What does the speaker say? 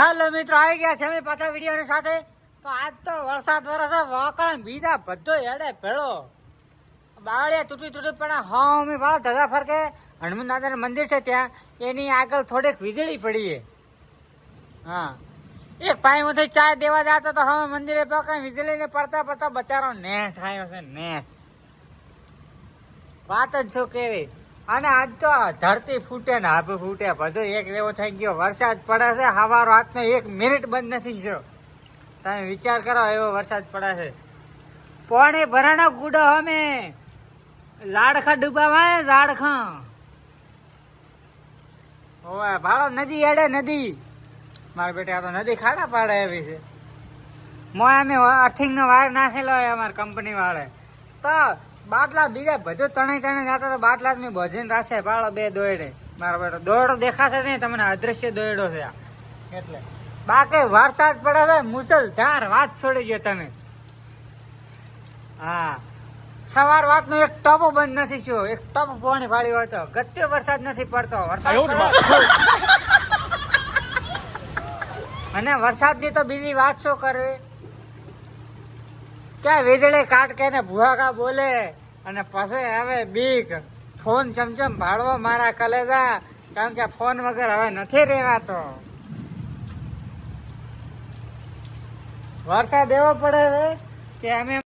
હાલો મિત્રો, આવી ગયા છે અમે પાછા વિડીયોની સાથે. તો આજ તો વરસાદ વરસે વાકણ બીજા બધો હેડે ભેળો બાવળિયા તૂટી પણ હા અમે ભાળો ધજા ફરકે હનુમાન દાદાનું મંદિર છે ત્યાં એની આગળ થોડીક વીજળી પડી છે. હા, એક ભાઈ હું ચા દેવા જતો તો હવે મંદિરે કઈ વીજળી ને પડતા પડતા બચારો નેટ આવ્યો છે. નેટ વાત જ શું કેવી. અને આજ તો ધરતી ફૂટે ને હાભ ફૂટે બધું એક એવો થઈ ગયો. વરસાદ પડે છે હવાર રાતનો 1 મિનિટ બંધ નથી થયો. તમે વિચાર કરો એવો વરસાદ પડે છે. પોણી ભરાનો ગુડો અમે ઝાડખા ડૂબાવા ઝાડખા ઓય ભાડો નદી એડે નદી મારા બેટા તો નદી ખાડા પાડે એવી છે. મોય અમે અર્થિંગ નો વાયર નાખેલો હોય અમારી કંપની વાળે તો બાટલા બીજા બધું તણે જતા તો બાટલા મેં ભજન રાખે પાડો બે દોયડે મારો બેટો દોયડો દેખાશે નહીં તમને અદ્રશ્ય દોયડો છે આ. એટલે બાકી વરસાદ પડે છે મુસલધાર વાત છોડી ગયો તમે. હા, સવાર વાત નો એક ટપો બંધ નથી થયો. એક ટપ પાણી ફાળ્યો હતો. ગત્યો વરસાદ નથી પડતો. વરસાદ અને વરસાદ ની તો બીજી વાત શું કરવી. ક્યાં વીજળી કાટકે ને ભૂહાકા બોલે અને પછી હવે બીક ફોન ચમચમ ભાડવો મારા કલેજા. કારણ કે ફોન વગર હવે નથી રહેવાતો. વરસાદ એવો પડે છે કે અમે